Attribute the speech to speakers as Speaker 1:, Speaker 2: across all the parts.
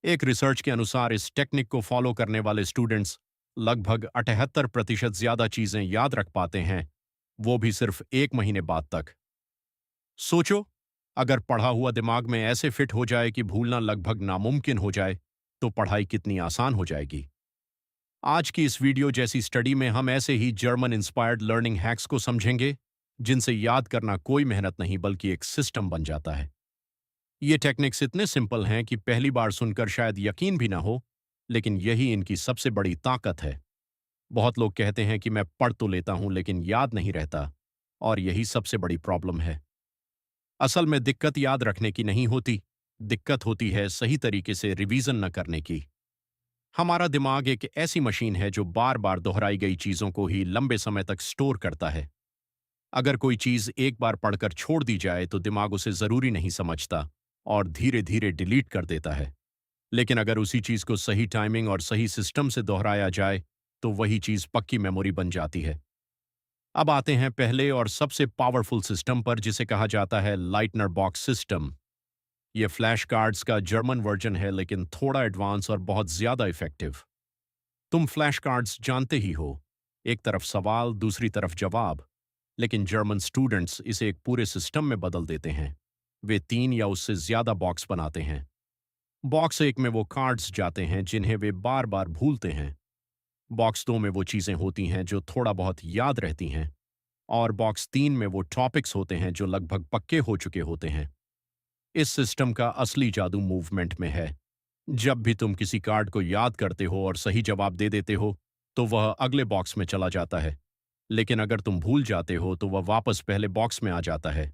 Speaker 1: एक रिसर्च के अनुसार इस टेक्निक को फॉलो करने वाले स्टूडेंट्स लगभग 78% ज्यादा चीजें याद रख पाते हैं, वो भी सिर्फ 1 महीने बाद तक। सोचो, अगर पढ़ा हुआ दिमाग में ऐसे फिट हो जाए कि भूलना लगभग नामुमकिन हो जाए, तो पढ़ाई कितनी आसान हो जाएगी। आज की इस वीडियो जैसी स्टडी में हम ऐसे ही जर्मन इंस्पायर्ड लर्निंग हैक्स को समझेंगे, जिनसे याद करना कोई मेहनत नहीं बल्कि एक सिस्टम बन जाता है। ये टेक्निक्स इतने सिंपल हैं कि पहली बार सुनकर शायद यकीन भी ना हो, लेकिन यही इनकी सबसे बड़ी ताकत है। बहुत लोग कहते हैं कि मैं पढ़ तो लेता हूं लेकिन याद नहीं रहता, और यही सबसे बड़ी प्रॉब्लम है। असल में दिक्कत याद रखने की नहीं होती, दिक्कत होती है सही तरीके से रिवीजन न करने की। हमारा दिमाग एक ऐसी मशीन है जो बार बार दोहराई गई चीजों को ही लंबे समय तक स्टोर करता है। अगर कोई चीज एक बार पढ़कर छोड़ दी जाए तो दिमाग उसे जरूरी नहीं समझता और धीरे धीरे डिलीट कर देता है। लेकिन अगर उसी चीज को सही टाइमिंग और सही सिस्टम से दोहराया जाए तो वही चीज पक्की मेमोरी बन जाती है। अब आते हैं पहले और सबसे पावरफुल सिस्टम पर, जिसे कहा जाता है लाइटनर बॉक्स सिस्टम। यह फ्लैश कार्ड्स का जर्मन वर्जन है, लेकिन थोड़ा एडवांस और बहुत ज्यादा इफेक्टिव। तुम फ्लैश कार्ड्स जानते ही हो, एक तरफ सवाल दूसरी तरफ जवाब। लेकिन जर्मन स्टूडेंट्स इसे एक पूरे सिस्टम में बदल देते हैं। वे 3 या उससे ज्यादा बॉक्स बनाते हैं। बॉक्स एक में वो कार्ड्स जाते हैं जिन्हें वे बार बार भूलते हैं। बॉक्स 2 में वो चीजें होती हैं जो थोड़ा बहुत याद रहती हैं। और बॉक्स 3 में वो टॉपिक्स होते हैं जो लगभग पक्के हो चुके होते हैं। इस सिस्टम का असली जादू मूवमेंट में है। जब भी तुम किसी कार्ड को याद करते हो और सही जवाब दे देते हो, तो वह अगले बॉक्स में चला जाता है। लेकिन अगर तुम भूल जाते हो तो वह वापस पहले बॉक्स में आ जाता है।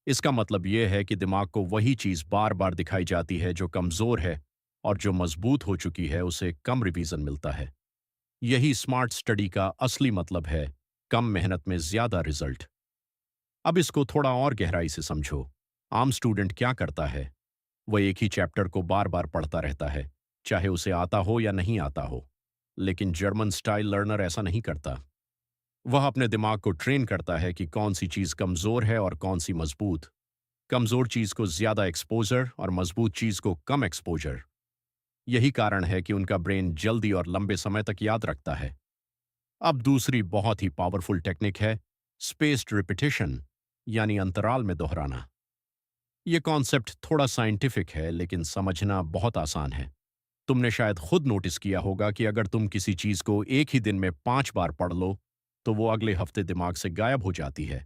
Speaker 1: इसका मतलब यह है कि दिमाग को वही चीज बार बार दिखाई जाती है जो कमजोर है, और जो मजबूत हो चुकी है उसे कम रिवीजन मिलता है। यही स्मार्ट स्टडी का असली मतलब है, कम मेहनत में ज्यादा रिजल्ट। अब इसको थोड़ा और गहराई से समझो। आम स्टूडेंट क्या करता है? वह एक ही चैप्टर को बार बार पढ़ता रहता है, चाहे उसे आता हो या नहीं आता हो। लेकिन जर्मन स्टाइल लर्नर ऐसा नहीं करता। वह अपने दिमाग को ट्रेन करता है कि कौन सी चीज कमजोर है और कौन सी मजबूत। कमजोर चीज को ज्यादा एक्सपोजर और मजबूत चीज को कम एक्सपोजर। यही कारण है कि उनका ब्रेन जल्दी और लंबे समय तक याद रखता है। अब दूसरी बहुत ही पावरफुल टेक्निक है स्पेस्ड रिपीटिशन, यानी अंतराल में दोहराना। यह कॉन्सेप्ट थोड़ा साइंटिफिक है लेकिन समझना बहुत आसान है। तुमने शायद खुद नोटिस किया होगा कि अगर तुम किसी चीज को एक ही दिन में 5 बार पढ़ लो तो वो अगले हफ्ते दिमाग से गायब हो जाती है।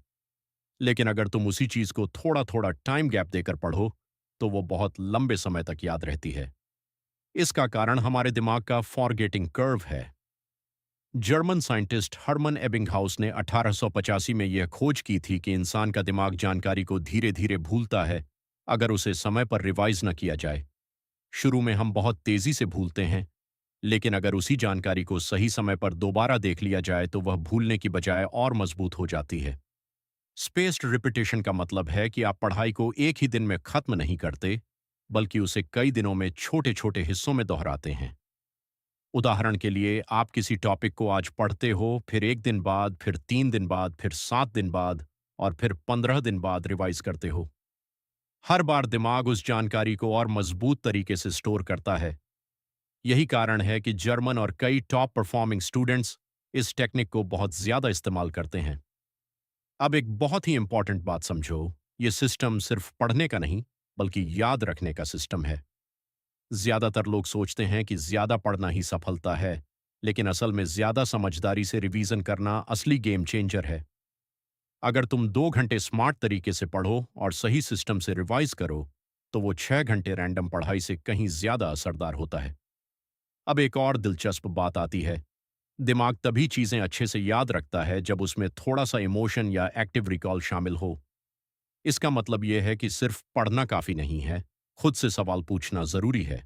Speaker 1: लेकिन अगर तुम उसी चीज को थोड़ा थोड़ा टाइम गैप देकर पढ़ो तो वो बहुत लंबे समय तक याद रहती है। इसका कारण हमारे दिमाग का फॉरगेटिंग कर्व है। जर्मन साइंटिस्ट हरमन एबिंगहाउस ने 1885 में यह खोज की थी कि इंसान का दिमाग जानकारी को धीरे धीरे भूलता है अगर उसे समय पर रिवाइज न किया जाए। शुरू में हम बहुत तेजी से भूलते हैं, लेकिन अगर उसी जानकारी को सही समय पर दोबारा देख लिया जाए तो वह भूलने की बजाय और मजबूत हो जाती है। स्पेस्ड रिपीटिशन का मतलब है कि आप पढ़ाई को एक ही दिन में खत्म नहीं करते, बल्कि उसे कई दिनों में छोटे छोटे हिस्सों में दोहराते हैं। उदाहरण के लिए, आप किसी टॉपिक को आज पढ़ते हो, फिर 1 दिन बाद, फिर 3 दिन बाद, फिर 7 दिन बाद, और फिर 15 दिन बाद रिवाइज करते हो। हर बार दिमाग उस जानकारी को और मजबूत तरीके से स्टोर करता है। यही कारण है कि जर्मन और कई टॉप परफॉर्मिंग स्टूडेंट्स इस टेक्निक को बहुत ज्यादा इस्तेमाल करते हैं। अब एक बहुत ही इंपॉर्टेंट बात समझो, ये सिस्टम सिर्फ पढ़ने का नहीं बल्कि याद रखने का सिस्टम है। ज्यादातर लोग सोचते हैं कि ज्यादा पढ़ना ही सफलता है, लेकिन असल में ज्यादा समझदारी से रिवीजन करना असली गेम चेंजर है। अगर तुम 2 घंटे स्मार्ट तरीके से पढ़ो और सही सिस्टम से रिवाइज करो, तो वो 6 घंटे रैंडम पढ़ाई से कहीं ज्यादा असरदार होता है। अब एक और दिलचस्प बात आती है। दिमाग तभी चीजें अच्छे से याद रखता है जब उसमें थोड़ा सा इमोशन या एक्टिव रिकॉल शामिल हो। इसका मतलब यह है कि सिर्फ पढ़ना काफी नहीं है, खुद से सवाल पूछना जरूरी है।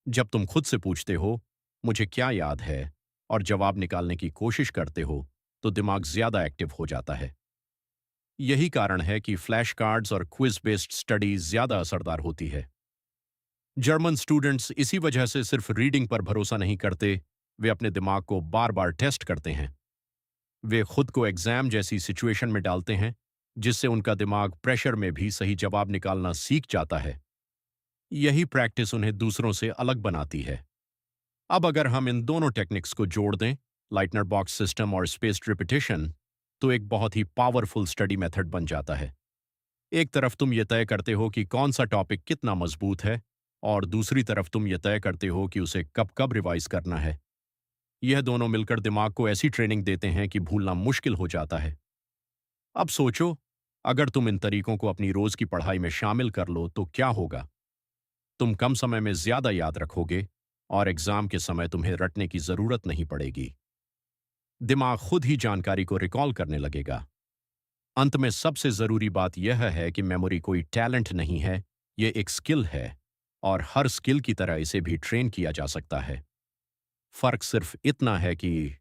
Speaker 1: जब तुम खुद से पूछते हो, मुझे क्या याद है, और जवाब निकालने की कोशिश करते हो, तो दिमाग ज्यादा एक्टिव हो जाता है। यही कारण है कि फ्लैश कार्ड्स और क्विज बेस्ड स्टडी ज्यादा असरदार होती है। जर्मन स्टूडेंट्स इसी वजह से सिर्फ रीडिंग पर भरोसा नहीं करते, वे अपने दिमाग को बार बार टेस्ट करते हैं। वे खुद को एग्जाम जैसी सिचुएशन में डालते हैं, जिससे उनका दिमाग प्रेशर में भी सही जवाब निकालना सीख जाता है। यही प्रैक्टिस उन्हें दूसरों से अलग बनाती है। अब अगर हम इन दोनों टेक्निक्स को जोड़ दें, लाइटनर बॉक्स सिस्टम और स्पेस्ड रिपीटिशन, तो एक बहुत ही पावरफुल स्टडी मेथड बन जाता है। एक तरफ तुम ये तय करते हो कि कौन सा टॉपिक कितना मजबूत है, और दूसरी तरफ तुम ये तय करते हो कि उसे कब कब रिवाइज करना है। यह दोनों मिलकर दिमाग को ऐसी ट्रेनिंग देते हैं कि भूलना मुश्किल हो जाता है। अब सोचो, अगर तुम इन तरीकों को अपनी रोज की पढ़ाई में शामिल कर लो तो क्या होगा। तुम कम समय में ज्यादा याद रखोगे, और एग्जाम के समय तुम्हें रटने की जरूरत नहीं पड़ेगी। दिमाग खुद ही जानकारी को रिकॉल करने लगेगा। अंत में सबसे जरूरी बात यह है कि मेमोरी कोई टैलेंट नहीं है, यह एक स्किल है, और हर स्किल की तरह इसे भी ट्रेन किया जा सकता है। फर्क सिर्फ इतना है कि